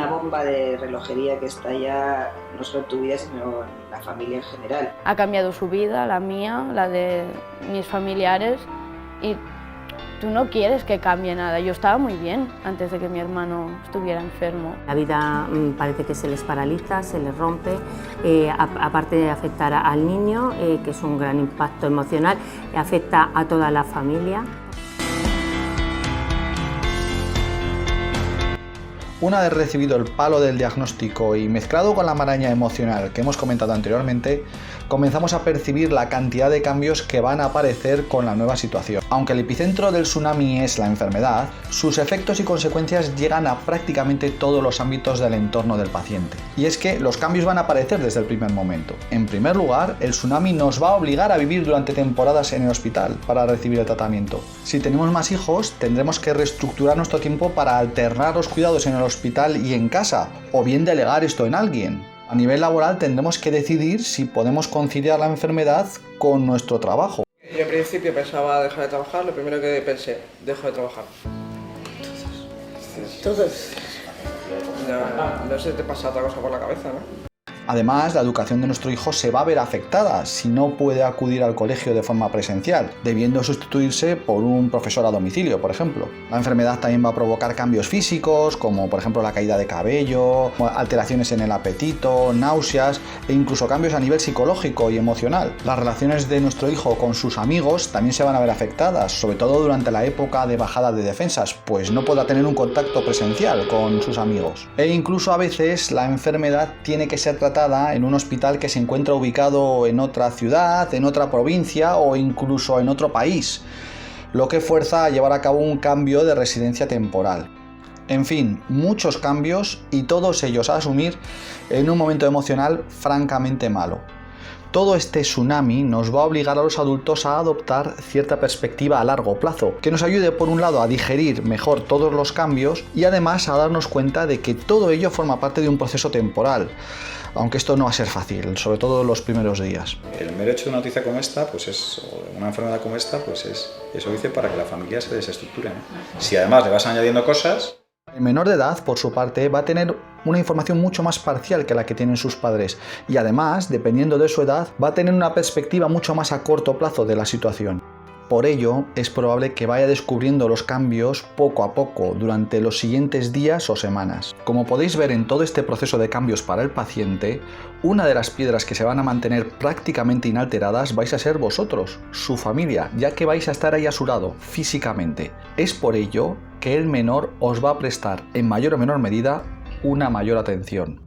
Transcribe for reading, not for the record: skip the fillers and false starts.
bomba de relojería que estalla no solo en tu vida, sino en la familia en general. Ha cambiado su vida, la mía, la de mis familiares, y tú no quieres que cambie nada. Yo estaba muy bien antes de que mi hermano estuviera enfermo. La vida parece que se les paraliza, se les rompe, aparte de afectar al niño, que es un gran impacto emocional, afecta a toda la familia. Una vez recibido el palo del diagnóstico y mezclado con la maraña emocional que hemos comentado anteriormente, comenzamos a percibir la cantidad de cambios que van a aparecer con la nueva situación. Aunque el epicentro del tsunami es la enfermedad, sus efectos y consecuencias llegan a prácticamente todos los ámbitos del entorno del paciente. Y es que los cambios van a aparecer desde el primer momento. En primer lugar, el tsunami nos va a obligar a vivir durante temporadas en el hospital para recibir el tratamiento. Si tenemos más hijos, tendremos que reestructurar nuestro tiempo para alternar los cuidados en el hospital y en casa, o bien delegar esto en alguien. A nivel laboral tendremos que decidir si podemos conciliar la enfermedad con nuestro trabajo. Yo en principio pensaba dejar de trabajar, lo primero que pensé, dejo de trabajar. Todos. No se te pasa otra cosa por la cabeza, ¿no? Además, la educación de nuestro hijo se va a ver afectada si no puede acudir al colegio de forma presencial, debiendo sustituirse por un profesor a domicilio, por ejemplo. La enfermedad también va a provocar cambios físicos, como por ejemplo la caída de cabello, alteraciones en el apetito, náuseas e incluso cambios a nivel psicológico y emocional. Las relaciones de nuestro hijo con sus amigos también se van a ver afectadas, sobre todo durante la época de bajada de defensas, pues no podrá tener un contacto presencial con sus amigos. E incluso a veces la enfermedad tiene que ser tratada en un hospital que se encuentra ubicado en otra ciudad, en otra provincia o incluso en otro país, lo que fuerza a llevar a cabo un cambio de residencia temporal. En fin, muchos cambios y todos ellos a asumir en un momento emocional francamente malo. Todo este tsunami nos va a obligar a los adultos a adoptar cierta perspectiva a largo plazo, que nos ayude por un lado a digerir mejor todos los cambios y además a darnos cuenta de que todo ello forma parte de un proceso temporal, aunque esto no va a ser fácil, sobre todo en los primeros días. El mero hecho de una noticia como esta, pues es, o una enfermedad como esta, pues es, eso dice para que la familia se desestructure, ¿no? Si además le vas añadiendo cosas... El menor de edad, por su parte, va a tener una información mucho más parcial que la que tienen sus padres y además, dependiendo de su edad, va a tener una perspectiva mucho más a corto plazo de la situación. Por ello, es probable que vaya descubriendo los cambios poco a poco durante los siguientes días o semanas. Como podéis ver en todo este proceso de cambios para el paciente, una de las piedras que se van a mantener prácticamente inalteradas vais a ser vosotros, su familia, ya que vais a estar ahí a su lado, físicamente. Es por ello que el menor os va a prestar, en mayor o menor medida, una mayor atención.